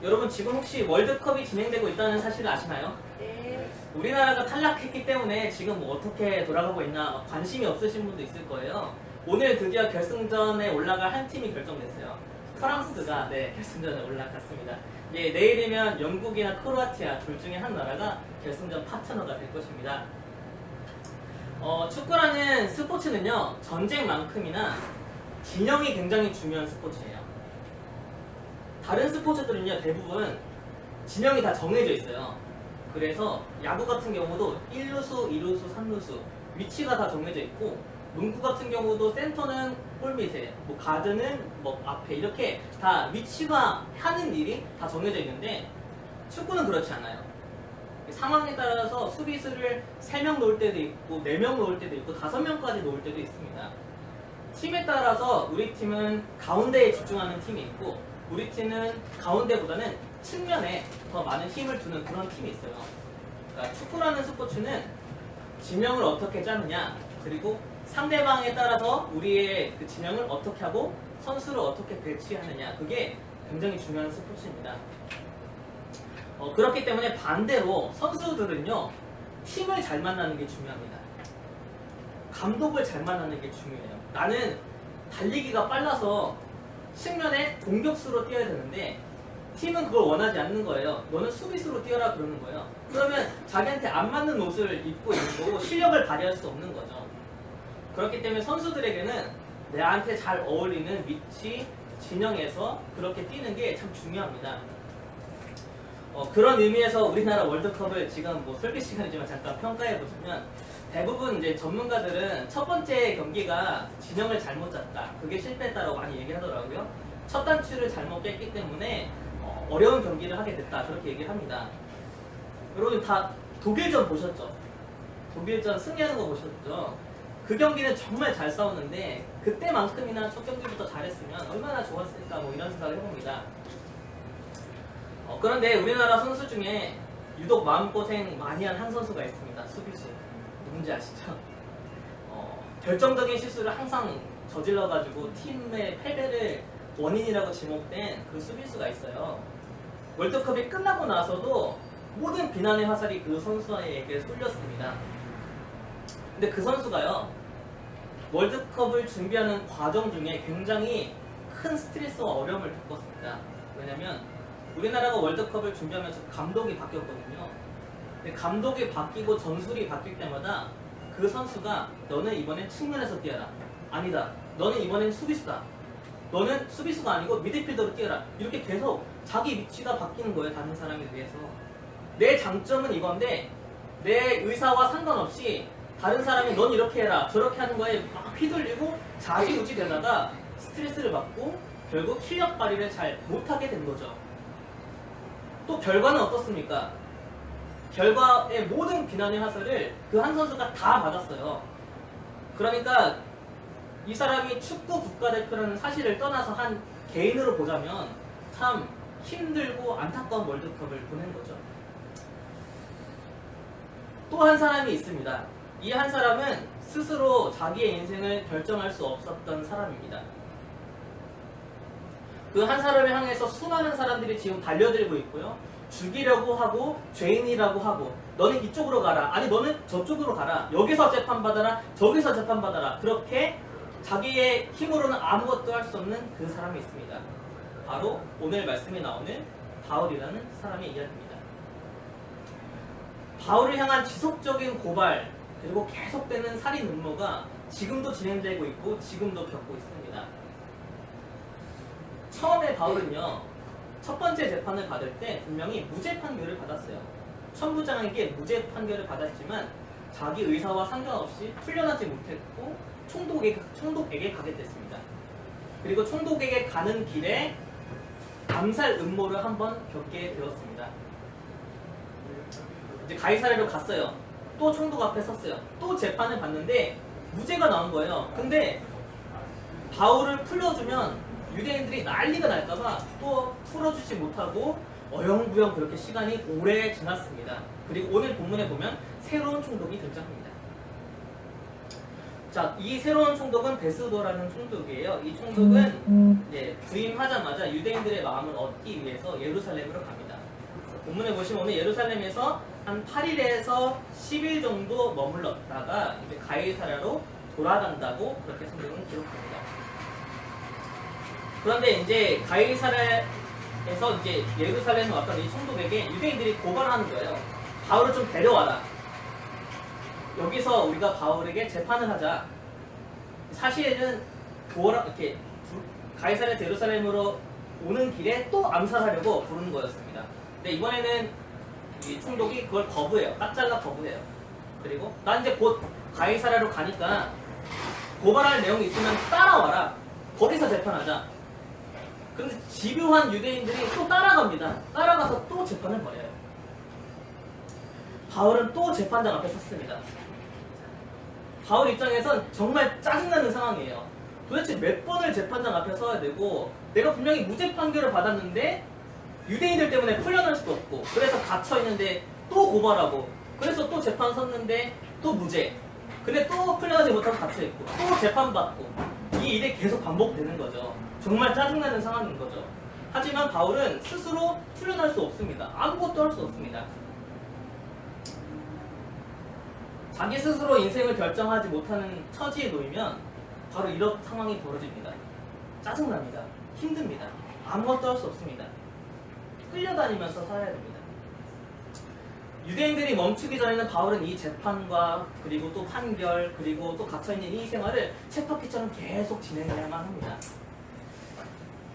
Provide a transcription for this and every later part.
여러분 지금 혹시 월드컵이 진행되고 있다는 사실을 아시나요? 네. 우리나라가 탈락했기 때문에 지금 뭐 어떻게 돌아가고 있나 관심이 없으신 분도 있을 거예요. 오늘 드디어 결승전에 올라갈 한 팀이 결정됐어요. 프랑스가 결승전에 올라갔습니다. 내일이면 영국이나 크로아티아 둘 중에 한 나라가 결승전 파트너가 될 것입니다. 축구라는 스포츠는요, 전쟁만큼이나 진영이 굉장히 중요한 스포츠예요. 다른 스포츠들은요, 대부분 진영이 다 정해져 있어요. 그래서 야구 같은 경우도 1루수, 2루수, 3루수 위치가 다 정해져 있고, 농구 같은 경우도 센터는 골 밑에, 뭐 가드는 뭐 앞에, 이렇게 다 위치가 하는 일이 다 정해져 있는데, 축구는 그렇지 않아요. 상황에 따라서 수비수를 3명 놓을 때도 있고 4명 놓을 때도 있고 5명까지 놓을 때도 있습니다. 팀에 따라서 우리 팀은 가운데에 집중하는 팀이 있고, 우리 팀은 가운데보다는 측면에 더 많은 힘을 두는 그런 팀이 있어요. 그러니까 축구라는 스포츠는 진영을 어떻게 짜느냐, 그리고 상대방에 따라서 우리의 그 진영을 어떻게 하고 선수를 어떻게 배치하느냐, 그게 굉장히 중요한 스포츠입니다. 그렇기 때문에 반대로 선수들은요, 팀을 잘 만나는 게 중요합니다. 감독을 잘 만나는 게 중요해요. 나는 달리기가 빨라서 측면에 공격수로 뛰어야 되는데 팀은 그걸 원하지 않는 거예요. 너는 수비수로 뛰어라 그러는 거예요. 그러면 자기한테 안 맞는 옷을 입고 있는 거고 실력을 발휘할 수 없는 거죠. 그렇기 때문에 선수들에게는 나한테 잘 어울리는 위치, 진영에서 그렇게 뛰는 게 참 중요합니다. 그런 의미에서 우리나라 월드컵을 지금 뭐 설계 시간이지만 잠깐 평가해 보시면, 대부분 이제 전문가들은 첫 번째 경기가 진영을 잘못 짰다, 그게 실패했다라고 많이 얘기를 하더라고요. 첫 단추를 잘못 깼기 때문에 어려운 경기를 하게 됐다, 그렇게 얘기를 합니다. 여러분 다 독일전 보셨죠? 독일전 승리하는 거 보셨죠? 그 경기는 정말 잘 싸웠는데 그때만큼이나 첫 경기부터 잘했으면 얼마나 좋았을까, 뭐 이런 생각을 해봅니다. 그런데 우리나라 선수 중에 유독 마음고생 많이 한 한 선수가 있습니다. 수비수. 누군지 아시죠? 결정적인 실수를 항상 저질러가지고 팀의 패배를 원인이라고 지목된 그 수비수가 있어요. 월드컵이 끝나고 나서도 모든 비난의 화살이 그 선수에게 쏠렸습니다. 근데 그 선수가요, 월드컵을 준비하는 과정 중에 굉장히 큰 스트레스와 어려움을 겪었습니다. 왜냐면 우리나라가 월드컵을 준비하면서 감독이 바뀌었거든요. 근데 감독이 바뀌고 전술이 바뀔 때마다 그 선수가 너는 이번엔 측면에서 뛰어라, 아니다, 너는 이번엔 수비수다, 너는 수비수가 아니고 미드필더로 뛰어라, 이렇게 계속 자기 위치가 바뀌는 거예요. 다른 사람에 비해서. 내 장점은 이건데 내 의사와 상관없이 다른 사람이 넌 이렇게 해라, 저렇게 하는 거에 막 휘둘리고 좌지우지 되다가 스트레스를 받고 결국 실력 발휘를 잘 못하게 된 거죠. 또 결과는 어떻습니까? 결과의 모든 비난의 화살을 그 한 선수가 다 받았어요. 그러니까 이 사람이 축구 국가대표라는 사실을 떠나서 한 개인으로 보자면 참 힘들고 안타까운 월드컵을 보낸 거죠. 또 한 사람이 있습니다. 이 한 사람은 스스로 자기의 인생을 결정할 수 없었던 사람입니다. 그 한 사람을 향해서 수많은 사람들이 지금 달려들고 있고요. 죽이려고 하고 죄인이라고 하고 너는 이쪽으로 가라, 아니 너는 저쪽으로 가라, 여기서 재판받아라, 저기서 재판받아라, 그렇게 자기의 힘으로는 아무것도 할 수 없는 그 사람이 있습니다. 바로 오늘 말씀에 나오는 바울이라는 사람의 이야기입니다. 바울을 향한 지속적인 고발, 그리고 계속되는 살인 음모가 지금도 진행되고 있고 지금도 겪고 있습니다. 처음에 바울은요, 첫 번째 재판을 받을 때 분명히 무죄 판결을 받았어요. 천부장에게 무죄 판결을 받았지만 자기 의사와 상관없이 풀려나지 못했고 총독에게 가게 됐습니다. 그리고 총독에게 가는 길에 암살 음모를 한번 겪게 되었습니다. 이제 가이사랴로 갔어요. 또 총독 앞에 섰어요. 또 재판을 받는데 무죄가 나온 거예요. 근데 바울을 풀어주면 유대인들이 난리가 날까봐 또 풀어주지 못하고 어영부영 그렇게 시간이 오래 지났습니다. 그리고 오늘 본문에 보면 새로운 총독이 등장합니다. 자, 이 새로운 총독은 베스도라는 총독이에요. 이 총독은 이제 부임하자마자 유대인들의 마음을 얻기 위해서 예루살렘으로 갑니다. 본문에 보시면 오늘 예루살렘에서 한 8일에서 10일 정도 머물렀다가 이제 가이사랴로 돌아간다고 그렇게 성경은 기록합니다. 그런데 이제 가이사랴에서 이제 예루살렘에 왔던 이 총독에게 유대인들이 고발하는 거예요. 바울을 좀 데려와라. 여기서 우리가 바울에게 재판을 하자. 사실은 이렇게 가이사랴에서 예루살렘으로 오는 길에 또 암살하려고 부르는 거였습니다. 근데 이번에는 이 총독이 그걸 거부해요. 딱 잘라 거부해요. 그리고 난 이제 곧 가이사랴로 가니까 고발할 내용이 있으면 따라와라. 거기서 재판하자. 그런데 집요한 유대인들이 또 따라갑니다. 따라가서 또 재판을 벌여요. 바울은 또 재판장 앞에 섰습니다. 바울 입장에선 정말 짜증나는 상황이에요. 도대체 몇 번을 재판장 앞에 서야 되고 내가 분명히 무죄 판결을 받았는데 유대인들 때문에 풀려날 수도 없고 그래서 갇혀있는데 또 고발하고 그래서 또 재판 섰는데 또 무죄 근데 또 풀려나지 못하고 갇혀있고 또 재판받고 이 일이 계속 반복되는 거죠. 정말 짜증나는 상황인 거죠. 하지만 바울은 스스로 풀려날 수 없습니다. 아무것도 할 수 없습니다. 자기 스스로 인생을 결정하지 못하는 처지에 놓이면 바로 이런 상황이 벌어집니다. 짜증납니다. 힘듭니다. 아무것도 할 수 없습니다. 끌려다니면서 살아야 됩니다. 유대인들이 멈추기 전에는 바울은 이 재판과 그리고 또 판결 그리고 또 갇혀있는 이 생활을 쳇바퀴처럼 계속 진행해야만 합니다.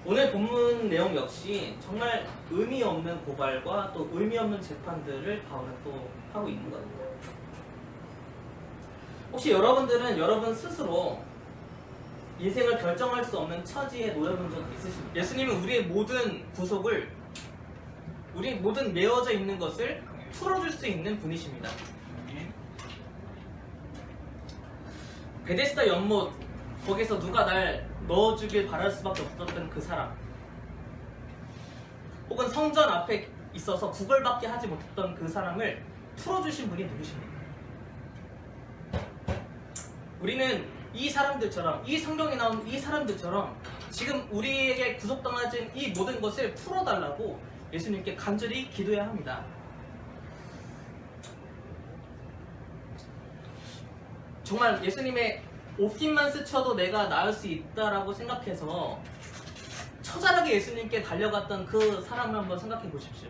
오늘 본문 내용 역시 정말 의미 없는 고발과 또 의미 없는 재판들을 바울은 또 하고 있는 겁니다. 혹시 여러분들은 여러분 스스로 인생을 결정할 수 없는 처지에 놓여본 적 있으십니까? 예수님은 우리의 모든 구속을 우리 모든 메어져 있는 것을 풀어줄 수 있는 분이십니다. 베데스다 연못 거기서 누가 날 넣어주길 바랄 수밖에 없었던 그 사람, 혹은 성전 앞에 있어서 구걸밖에 하지 못했던 그 사람을 풀어주신 분이 누구십니까? 우리는 이 사람들처럼, 이 성경에 나온 이 사람들처럼 지금 우리에게 구속당하진 이 모든 것을 풀어달라고 예수님께 간절히 기도해야 합니다. 정말 예수님의 옷깃만 스쳐도 내가 나을 수 있다라고 생각해서 처절하게 예수님께 달려갔던 그 사람을 한번 생각해 보십시오.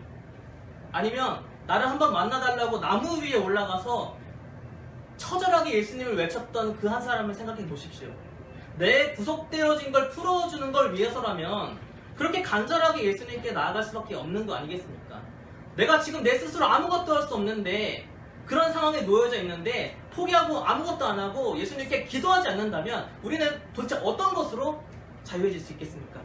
아니면 나를 한번 만나달라고 나무 위에 올라가서 처절하게 예수님을 외쳤던 그 한 사람을 생각해 보십시오. 내 구속되어진 걸 풀어주는 걸 위해서라면 그렇게 간절하게 예수님께 나아갈 수밖에 없는 거 아니겠습니까? 내가 지금 내 스스로 아무것도 할 수 없는데 그런 상황에 놓여져 있는데 포기하고 아무것도 안 하고 예수님께 기도하지 않는다면 우리는 도대체 어떤 것으로 자유해질 수 있겠습니까?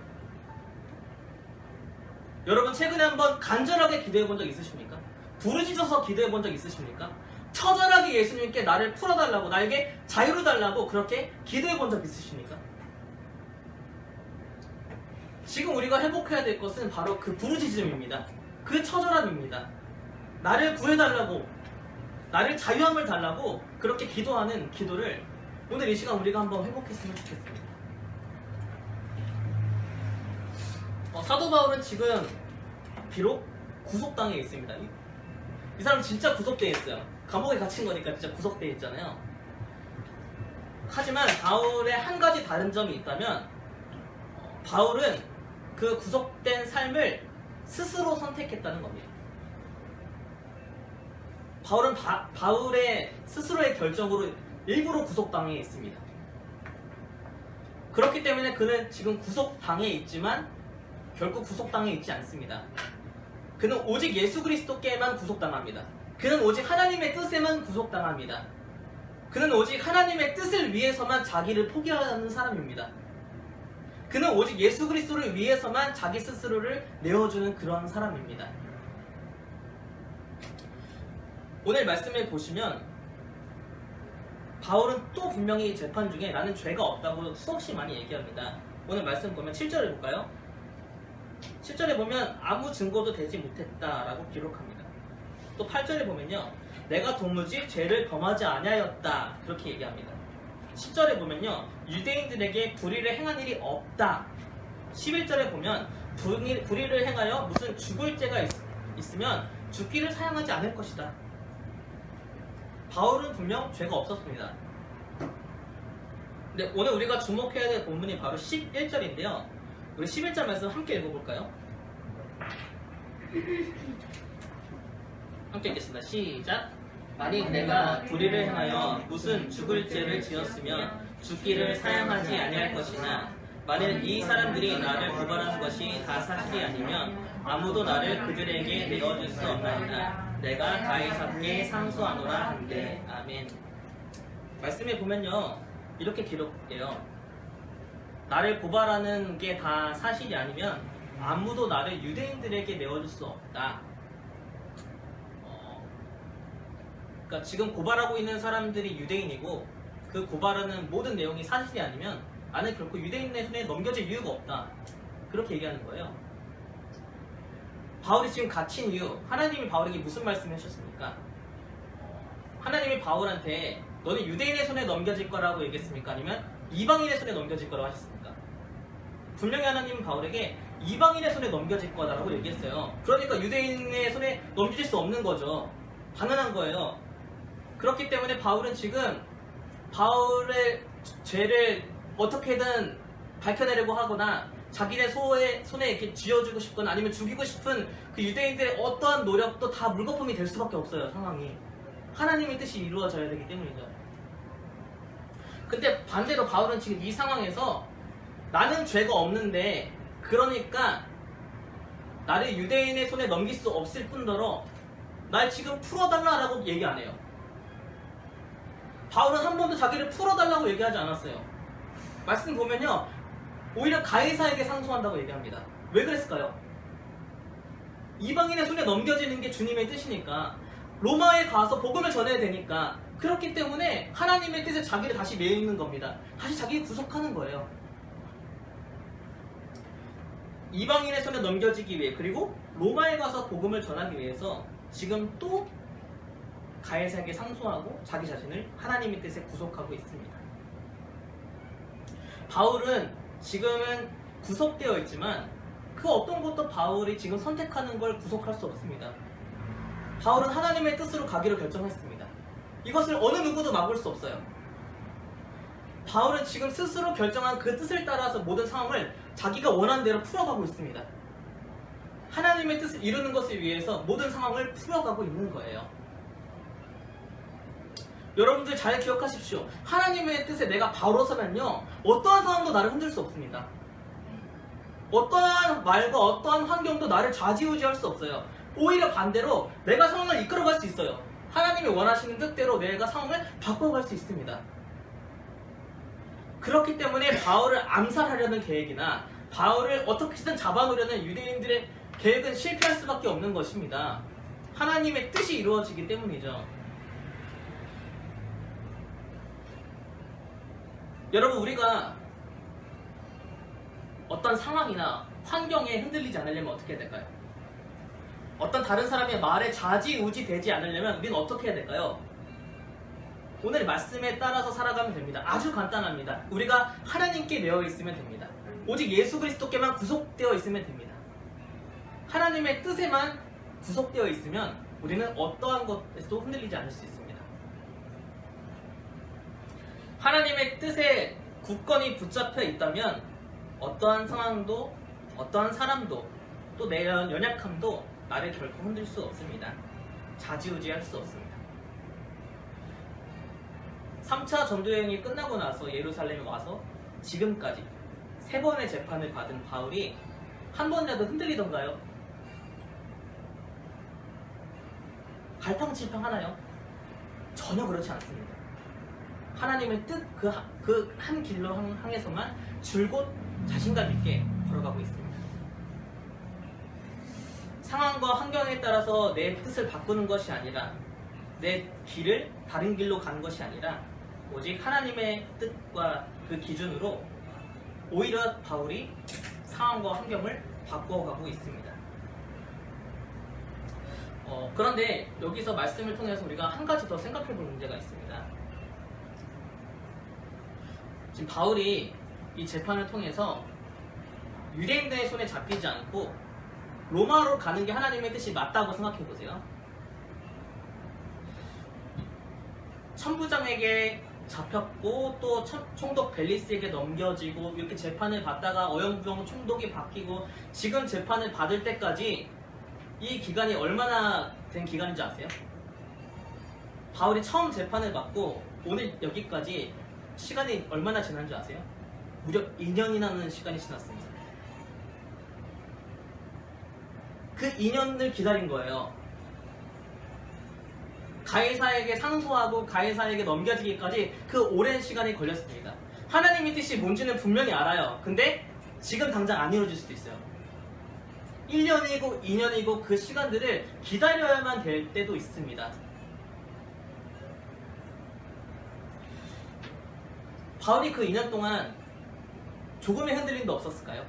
여러분 최근에 한번 간절하게 기도해 본 적 있으십니까? 부르짖어서 기도해 본 적 있으십니까? 처절하게 예수님께 나를 풀어달라고, 나에게 자유를 달라고 그렇게 기도해 본 적 있으십니까? 지금 우리가 회복해야 될 것은 바로 그 부르짖음입니다. 그 처절함입니다. 나를 구해달라고, 나를 자유함을 달라고 그렇게 기도하는 기도를 오늘 이 시간 우리가 한번 회복했으면 좋겠습니다. 사도 바울은 지금 비록 구속당해 있습니다. 이 사람 진짜 구속되어 있어요. 감옥에 갇힌 거니까 진짜 구속되어 있잖아요. 하지만 바울의 한 가지 다른 점이 있다면 바울은 그 구속된 삶을 스스로 선택했다는 겁니다. 바울은 바울의 스스로의 결정으로 일부러 구속당해 있습니다. 그렇기 때문에 그는 지금 구속당해 있지만 결국 구속당해 있지 않습니다. 그는 오직 예수 그리스도께만 구속당합니다. 그는 오직 하나님의 뜻에만 구속당합니다. 그는 오직 하나님의 뜻을 위해서만 자기를 포기하는 사람입니다. 그는 오직 예수 그리스도를 위해서만 자기 스스로를 내어주는 그런 사람입니다. 오늘 말씀을 보시면 바울은 또 분명히 재판 중에 나는 죄가 없다고 수없이 많이 얘기합니다. 오늘 말씀 보면 7절을 볼까요? 7절에 보면 아무 증거도 되지 못했다라고 기록합니다. 또 8절에 보면요, 내가 도무지 죄를 범하지 아니하였다 그렇게 얘기합니다. 10절에 보면요, 유대인들에게 불의를 행한 일이 없다. 11절에 보면 불의를 행하여 무슨 죽을 죄가 있으면 죽기를 사용하지 않을 것이다. 바울은 분명 죄가 없었습니다. 근데 오늘 우리가 주목해야 될 본문이 바로 11절인데요. 우리 11절 말씀 함께 읽어볼까요? 함께 읽겠습니다. 시작. 만일 내가 불의를 행하여 무슨 죽을 죄를 지었으면 죽기를 사용하지 아니할 것이나 만일 이 사람들이 나를 고발한 것이 다 사실이 아니면 아무도 나를 그들에게 내어줄 수 없나이다. 내가 가이사께 상소하노라 한대. 아멘. 말씀에 보면요, 이렇게 기록해요. 나를 고발하는 게 다 사실이 아니면 아무도 나를 유대인들에게 내어줄 수 없다. 그러니까 지금 고발하고 있는 사람들이 유대인이고 그 고발하는 모든 내용이 사실이 아니면 나는 결코 유대인의 손에 넘겨질 이유가 없다. 그렇게 얘기하는 거예요. 바울이 지금 갇힌 이유, 하나님이 바울에게 무슨 말씀을 하셨습니까? 하나님이 바울한테 너는 유대인의 손에 넘겨질 거라고 얘기했습니까? 아니면 이방인의 손에 넘겨질 거라고 하셨습니까? 분명히 하나님은 바울에게 이방인의 손에 넘겨질 거다라고 얘기했어요. 그러니까 유대인의 손에 넘겨질 수 없는 거죠. 당연한 거예요. 그렇기 때문에 바울은 지금 바울의 죄를 어떻게든 밝혀내려고 하거나 자기네 손에 이렇게 쥐어주고 싶거나 아니면 죽이고 싶은 그 유대인들의 어떠한 노력도 다 물거품이 될 수밖에 없어요. 상황이 하나님의 뜻이 이루어져야 되기 때문이죠. 근데 반대로 바울은 지금 이 상황에서 나는 죄가 없는데 그러니까 나를 유대인의 손에 넘길 수 없을 뿐더러 날 지금 풀어달라고 얘기 안 해요. 바울은 한 번도 자기를 풀어달라고 얘기하지 않았어요. 말씀 보면요, 오히려 가이사에게 상소한다고 얘기합니다. 왜 그랬을까요? 이방인의 손에 넘겨지는 게 주님의 뜻이니까, 로마에 가서 복음을 전해야 되니까, 그렇기 때문에 하나님의 뜻에 자기를 다시 매이는 겁니다. 다시 자기를 구속하는 거예요. 이방인의 손에 넘겨지기 위해, 그리고 로마에 가서 복음을 전하기 위해서 지금 또 가이사에게 상소하고 자기 자신을 하나님의 뜻에 구속하고 있습니다. 바울은 지금은 구속되어 있지만 그 어떤 것도 바울이 지금 선택하는 걸 구속할 수 없습니다. 바울은 하나님의 뜻으로 가기로 결정했습니다. 이것을 어느 누구도 막을 수 없어요. 바울은 지금 스스로 결정한 그 뜻을 따라서 모든 상황을 자기가 원하는 대로 풀어가고 있습니다. 하나님의 뜻을 이루는 것을 위해서 모든 상황을 풀어가고 있는 거예요. 여러분들 잘 기억하십시오. 하나님의 뜻에 내가 바로서면요, 어떠한 상황도 나를 흔들 수 없습니다. 어떠한 말과 어떠한 환경도 나를 좌지우지할 수 없어요. 오히려 반대로 내가 상황을 이끌어갈 수 있어요. 하나님이 원하시는 뜻대로 내가 상황을 바꿔갈 수 있습니다. 그렇기 때문에 바울을 암살하려는 계획이나 바울을 어떻게든 잡아놓으려는 유대인들의 계획은 실패할 수밖에 없는 것입니다. 하나님의 뜻이 이루어지기 때문이죠. 여러분, 우리가 어떤 상황이나 환경에 흔들리지 않으려면 어떻게 해야 될까요? 어떤 다른 사람의 말에 좌지우지 되지 않으려면 우리는 어떻게 해야 될까요? 오늘 말씀에 따라서 살아가면 됩니다. 아주 간단합니다. 우리가 하나님께 매여 있으면 됩니다. 오직 예수 그리스도께만 구속되어 있으면 됩니다. 하나님의 뜻에만 구속되어 있으면 우리는 어떠한 것에서도 흔들리지 않을 수 있습니다. 하나님의 뜻에 굳건히 붙잡혀 있다면 어떠한 상황도, 어떠한 사람도, 또 내 연약함도 나를 결코 흔들 수 없습니다. 좌지우지할 수 없습니다. 3차 전도여행이 끝나고 나서 예루살렘에 와서 지금까지 3번의 재판을 받은 바울이 한 번이라도 흔들리던가요? 갈팡질팡하나요? 전혀 그렇지 않습니다. 하나님의 뜻 그 한 길로 향해서만 줄곧 자신감 있게 걸어가고 있습니다. 상황과 환경에 따라서 내 뜻을 바꾸는 것이 아니라 내 길을 다른 길로 가는 것이 아니라 오직 하나님의 뜻과 그 기준으로 오히려 바울이 상황과 환경을 바꿔가고 있습니다. 그런데 여기서 말씀을 통해서 우리가 한 가지 더 생각해 볼 문제가 있습니다. 지금 바울이 이 재판을 통해서 유대인들의 손에 잡히지 않고 로마로 가는 게 하나님의 뜻이 맞다고 생각해 보세요. 천부장에게 잡혔고 또 총독 벨리스에게 넘겨지고 이렇게 재판을 받다가 어영부영 총독이 바뀌고 지금 재판을 받을 때까지 이 기간이 얼마나 된 기간인지 아세요? 바울이 처음 재판을 받고 오늘 여기까지 시간이 얼마나 지난 줄 아세요? 무려 2년이라는 시간이 지났습니다. 그 2년을 기다린 거예요. 가이사에게 상소하고 가이사에게 넘겨지기까지 그 오랜 시간이 걸렸습니다. 하나님의 뜻이 뭔지는 분명히 알아요. 근데 지금 당장 안 이루어질 수도 있어요. 1년이고 2년이고 그 시간들을 기다려야만 될 때도 있습니다. 바울이 그 2년 동안 조금의 흔들림도 없었을까요?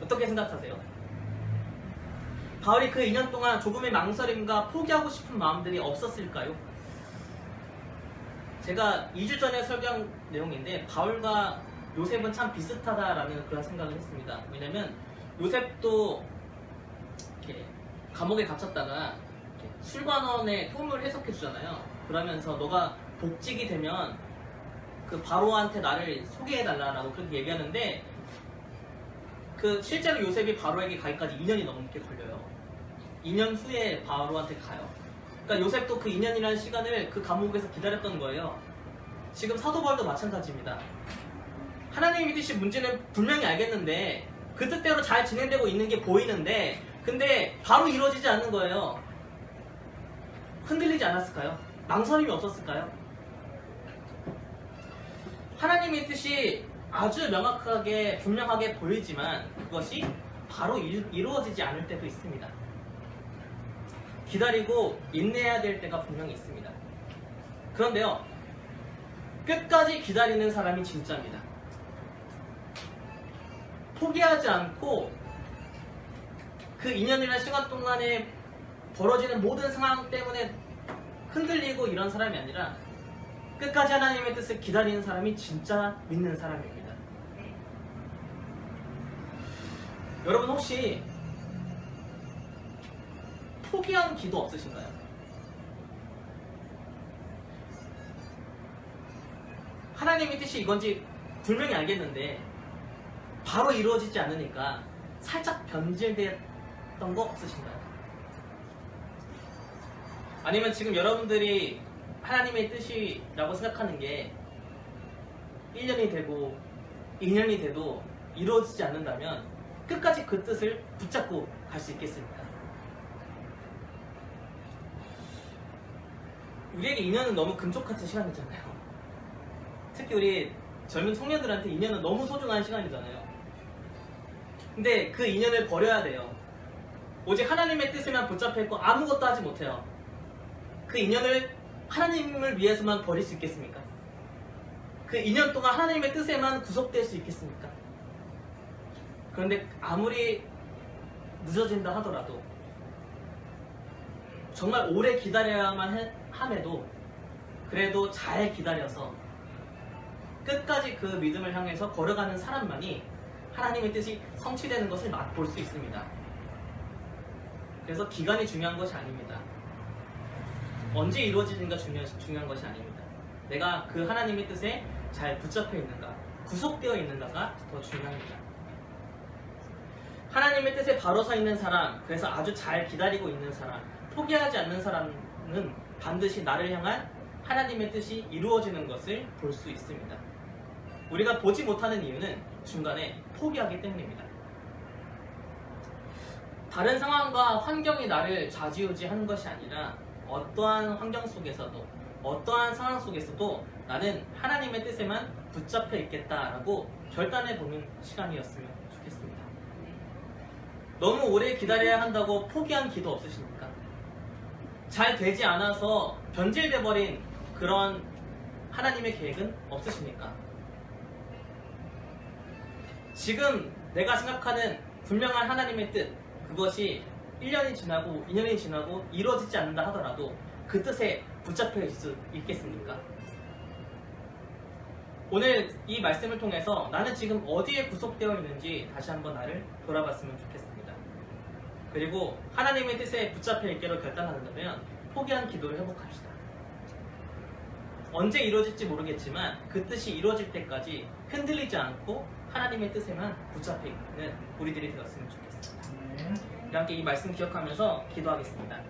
어떻게 생각하세요? 바울이 그 2년 동안 조금의 망설임과 포기하고 싶은 마음들이 없었을까요? 제가 2주 전에 설교한 내용인데 바울과 요셉은 참 비슷하다라는 그런 생각을 했습니다. 왜냐면 요셉도 이렇게 감옥에 갇혔다가 이렇게 술관원의 꿈을 해석해 주잖아요. 그러면서 너가 복직이 되면 그 바로한테 나를 소개해달라고 그렇게 얘기하는데 그 실제로 요셉이 바로에게 가기까지 2년이 넘게 걸려요. 2년 후에 바로한테 가요. 그러니까 요셉도 그 2년이라는 시간을 그 감옥에서 기다렸던 거예요. 지금 사도 바울도 마찬가지입니다. 하나님의 뜻이 뭔지는 분명히 알겠는데 그 뜻대로 잘 진행되고 있는 게 보이는데 근데 바로 이루어지지 않는 거예요. 흔들리지 않았을까요? 망설임이 없었을까요? 하나님의 뜻이 아주 명확하게 분명하게 보이지만 그것이 바로 이루어지지 않을 때도 있습니다. 기다리고 인내해야 될 때가 분명히 있습니다. 그런데요, 끝까지 기다리는 사람이 진짜입니다. 포기하지 않고 그 2년이라는 시간 동안에 벌어지는 모든 상황 때문에 흔들리고 이런 사람이 아니라 끝까지 하나님의 뜻을 기다리는 사람이 진짜 믿는 사람입니다. 여러분 혹시 포기한 기도 없으신가요? 하나님의 뜻이 이건지 분명히 알겠는데 바로 이루어지지 않으니까 살짝 변질됐던 거 없으신가요? 아니면 지금 여러분들이 하나님의 뜻이라고 생각하는 게 1년이 되고 2년이 돼도 이루어지지 않는다면 끝까지 그 뜻을 붙잡고 갈 수 있겠습니까? 우리에게 2년은 너무 금쪽같은 시간이잖아요. 특히 우리 젊은 청년들한테 2년은 너무 소중한 시간이잖아요. 근데 그 2년을 버려야 돼요. 오직 하나님의 뜻에만 붙잡혀 있고 아무것도 하지 못해요. 그 2년을 하나님을 위해서만 버릴 수 있겠습니까? 그 2년 동안 하나님의 뜻에만 구속될 수 있겠습니까? 그런데 아무리 늦어진다 하더라도 정말 오래 기다려야만 함에도 그래도 잘 기다려서 끝까지 그 믿음을 향해서 걸어가는 사람만이 하나님의 뜻이 성취되는 것을 맛볼 수 있습니다. 그래서 기간이 중요한 것이 아닙니다. 언제 이루어지는가 중요한 것이 아닙니다. 내가 그 하나님의 뜻에 잘 붙잡혀 있는가, 구속되어 있는가가 더 중요합니다. 하나님의 뜻에 바로 서 있는 사람, 그래서 아주 잘 기다리고 있는 사람, 포기하지 않는 사람은 반드시 나를 향한 하나님의 뜻이 이루어지는 것을 볼 수 있습니다. 우리가 보지 못하는 이유는 중간에 포기하기 때문입니다. 다른 상황과 환경이 나를 좌지우지하는 것이 아니라 어떠한 환경 속에서도 어떠한 상황 속에서도 나는 하나님의 뜻에만 붙잡혀 있겠다라고 결단해보는 시간이었으면 좋겠습니다. 너무 오래 기다려야 한다고 포기한 기도 없으십니까? 잘 되지 않아서 변질돼버린 그런 하나님의 계획은 없으십니까? 지금 내가 생각하는 분명한 하나님의 뜻, 그것이 1년이 지나고 2년이 지나고 이루어지지 않는다 하더라도 그 뜻에 붙잡혀 있을 수 있겠습니까? 오늘 이 말씀을 통해서 나는 지금 어디에 구속되어 있는지 다시 한번 나를 돌아봤으면 좋겠습니다. 그리고 하나님의 뜻에 붙잡혀 있기로 결단한다면 포기한 기도를 회복합시다. 언제 이루어질지 모르겠지만 그 뜻이 이루어질 때까지 흔들리지 않고 하나님의 뜻에만 붙잡혀 있는 우리들이 되었으면 좋겠습니다. 우리 함께 이 말씀 기억하면서 기도하겠습니다.